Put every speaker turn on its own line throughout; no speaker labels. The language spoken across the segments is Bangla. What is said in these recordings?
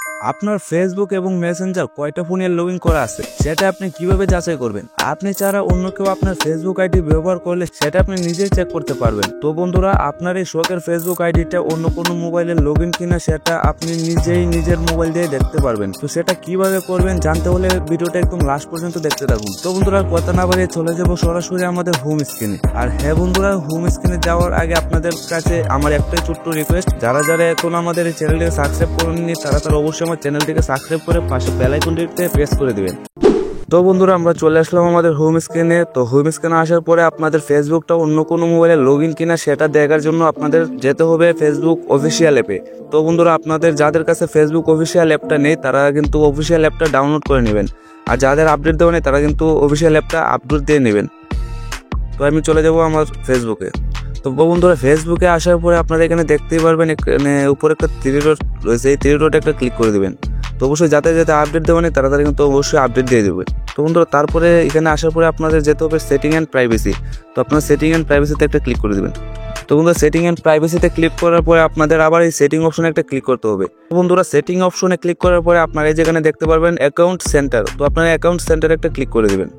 আপনার ফেসবুক এবং মেসেঞ্জার কয়টা ফোনে লগইন করা আছে সেটা আপনি কিভাবে যাচাই করবেন? আপনি ছাড়া অন্য কেউ আপনার ফেসবুক আইডি ব্যবহার করলে সেটা আপনি নিজেই চেক করতে পারবেন। তো বন্ধুরা, আপনার এই শখের ফেসবুক আইডিটা অন্য কোনো মোবাইলে লগইন কিনা সেটা আপনি নিজেই নিজের মোবাইল দিয়ে দেখতে পারবেন। তো সেটা কিভাবে করবেন জানতে হলে ভিডিওটা একদম লাস্ট পর্যন্ত দেখতে থাকুন। তো বন্ধুরা, কথা না বাড়িয়ে চলে যাব সরাসরি আমাদের হোম স্ক্রিনে। আর হ্যাঁ বন্ধুরা, হোম স্ক্রিনে যাওয়ার আগে আপনাদের কাছে আমার একটাই ছোট্ট রিকোয়েস্ট, যারা এখন আমাদের এই চ্যানেলটিকে সাবস্ক্রাইব করেননি তারা অবশ্যই আমার চ্যানেলটিকে সাবস্ক্রাইব করে পাশে বেল আইকনটিতে প্রেস করে দিবেন। তো বন্ধুরা, আমরা চলে আসলাম আমাদের হোম স্ক্রিনে। তো হোম স্ক্রিনে আসার পরে আপনাদের ফেসবুকটা অন্য কোনো মোবাইলে লগইন কিনা সেটা দেখার জন্য আপনাদের যেতে হবে ফেসবুক অফিসিয়াল অ্যাপে। তো বন্ধুরা, আপনাদের যাদের কাছে ফেসবুক অফিসিয়াল অ্যাপটা নেই তারা কিন্তু অফিসিয়াল অ্যাপটা ডাউনলোড করে নেবেন, আর যাদের আপডেট দেওয়া নেই তারা কিন্তু অফিসিয়াল অ্যাপটা আপডেট দিয়ে নেবেন। তো আমি চলে যাব আমার ফেসবুকে। তো বন্ধুরা, ফেসবুকে আসার পরে আপনারা এখানে দেখতেই পারবেন এখানে উপরে একটা 3 ডট রয়েছে, এই 3 ডটে একটা ক্লিক করে দেবেন। তো অবশ্যই যাতে আপডেট দেওয়া নেই তারা কিন্তু অবশ্যই আপডেট দিয়ে দেবে। তো বন্ধুরা, তারপরে এখানে আসার পরে আপনাদের যেতে হবে সেটিং অ্যান্ড প্রাইভেসি। তো আপনারা সেটিং অ্যান্ড প্রাইভেসিতে একটা ক্লিক করে দেবেন। তো বন্ধুরা, সেটিং অ্যান্ড প্রাইভেসিতে ক্লিক করার পরে আপনাদের আবার এই সেটিং অপশনে একটা ক্লিক করতে হবে। বন্ধুরা, সেটিং অপশনে ক্লিক করার পরে আপনারা যেখানে দেখতে পারবেন অ্যাকাউন্ট সেন্টার, তো আপনারা অ্যাকাউন্ট সেন্টারে একটা ক্লিক করে দেবেন।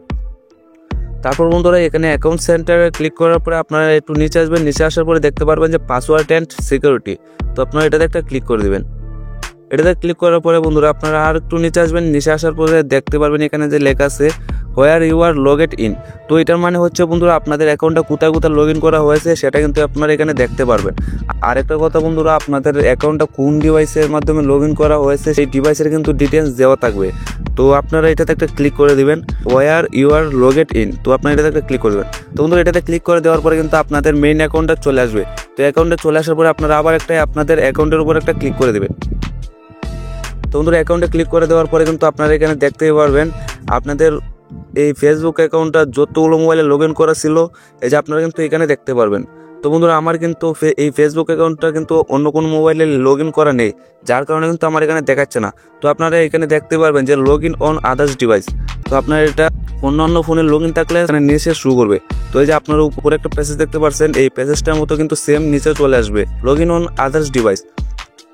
তারপর বন্ধুরা, এখানে অ্যাকাউন্ট সেন্টারে ক্লিক করার পরে আপনারা একটু নিচে আসবেন। নিচে আসার পরে দেখতে পারবেন যে পাসওয়ার্ড অ্যান্ড সিকিউরিটি, তো আপনারা এটাতে একটা ক্লিক করে দেবেন। এটাতে ক্লিক করার পরে বন্ধুরা আপনারা আর একটু নিচে আসবেন। নিচে আসার পরে দেখতে পারবেন এখানে যে লেখা আছে where you are logged in. তো এটার মানে হচ্ছে বন্ধুরা আপনাদের অ্যাকাউন্টটা কোথায় কোথায় লগ ইন করা হয়েছে সেটা কিন্তু আপনারা এখানে দেখতে পারবেন। আরেকটা কথা বন্ধুরা, আপনাদের অ্যাকাউন্টটা কোন ডিভাইসের মাধ্যমে লগ ইন করা হয়েছে সেই ডিভাইসের কিন্তু ডিটেলস দেওয়া থাকবে। তো আপনারা এটাতে একটা ক্লিক করে দিবেন, where you are logged in. তো আপনারা এটাতে একটা ক্লিক করবেন। তো বন্ধুরা, এটাতে ক্লিক করে দেওয়ার পরে কিন্তু আপনাদের মেইন অ্যাকাউন্টটা চলে আসবে। তো অ্যাকাউন্টে চলে আসার পরে আপনারা আবার আপনাদের অ্যাকাউন্টের উপর একটা ক্লিক করে দেবেন। তো বন্ধুরা, অ্যাকাউন্টে ক্লিক করে দেওয়ার পরে কিন্তু আপনারা এখানে দেখতেই পারবেন আপনাদের এই ফেসবুক অ্যাকাউন্টটা যতগুলো মোবাইলে লগ ইন করা ছিল এই যে আপনারা কিন্তু এখানে দেখতে পারবেন। তো বন্ধুরা, আমার কিন্তু এই ফেসবুক অ্যাকাউন্টটা কিন্তু অন্য কোনো মোবাইলে লগ ইন করা নেই, যার কারণে কিন্তু আমার এখানে দেখাচ্ছে না। তো আপনারা এখানে দেখতে পারবেন যে log in on others device. তো আপনার এটা অন্য ফোনে লগ ইন থাকলে এখানে নিচে শুরু করবে। তো এই যে আপনারা উপরে একটা প্যাসেজ দেখতে পাচ্ছেন, এই প্যাসেজটার মতো কিন্তু সেম নিচে চলে আসবে log in on others device.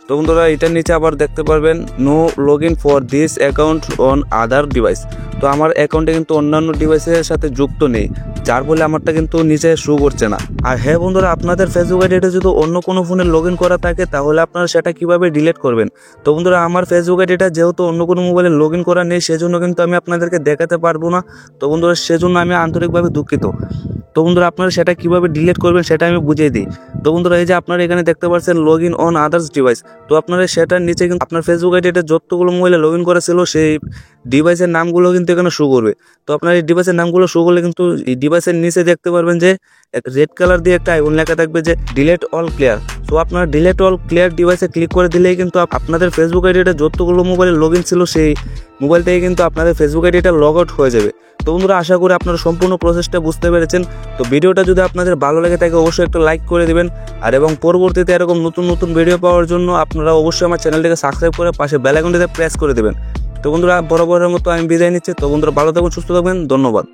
তো বন্ধুরা, এটার নিচে আবার দেখতে পারবেন no log in for this account on other device. তো আমার অ্যাকাউন্টে কিন্তু অন্যান্য ডিভাইসের সাথে যুক্ত নেই, যার ফলে আমারটা কিন্তু নিচে শো করছে না। আর হ্যাঁ বন্ধুরা, আপনাদের ফেসবুক আইডিটা যদি অন্য কোনো ফোনে লগ ইন করা থাকে তাহলে আপনারা সেটা কিভাবে ডিলিট করবেন। তো বন্ধুরা, আমার ফেসবুক আইডিটা যেহেতু অন্য কোনো মোবাইলে লগ ইন করা নেই সেজন্য কিন্তু আমি আপনাদেরকে দেখাতে পারবো না। তো বন্ধুরা, সেজন্য আমি আন্তরিকভাবে দুঃখিত। তো বন্ধুরা, আপনারা সেটা কিভাবে ডিলিট করবেন সেটা আমি বুঝিয়ে দিই। তো বন্ধুরা, এই যে আপনারা এখানে দেখতে পাচ্ছেন log in on others device. তো আপনারা সেটার নিচে কিন্তু আপনার ফেসবুক আইডিটা যতগুলো মোবাইলে লগ ইন করা ছিল সেই ডিভাইসের নামগুলো কিন্তু এখানে শো করবে। তো আপনার এই ডিভাইসের নামগুলো শো করলে কিন্তু এই ডিভাইসের নিচে দেখতে পারবেন যে রেড কালার দিয়ে একটা আইকন লেখা থাকবে যে ডিলিট অল ক্লিয়ার। তো আপনারা ডিলিট অল ক্লিয়ার ডিভাইসে ক্লিক করে দিলেই কিন্তু আপনাদের ফেসবুক আইডিটা যতগুলো মোবাইলে লগ ইন ছিল সেই মোবাইল থেকে কিন্তু আপনাদের ফেসবুক আইডিটা লগ আউট হয়ে যাবে। তো বন্ধুরা, আশা করি আপনারা সম্পূর্ণ প্রসেসটা বুঝতে পেরেছেন। তো ভিডিওটা যদি আপনাদের ভালো লাগে থাকে অবশ্যই একটা লাইক করে দিবেন, আর এবং পরবর্তীতে এরকম নতুন নতুন ভিডিও পাওয়ার জন্য আপনারা অবশ্যই আমার চ্যানেলটিকে সাবস্ক্রাইব করে পাশে বেল আইকনটিতে প্রেস করে দেবেন। তো বন্ধুরা, বরাবরের মতো আমি বিদায় নিচ্ছি। তো বন্ধুরা, ভালো থাকুন, সুস্থ থাকবেন, ধন্যবাদ।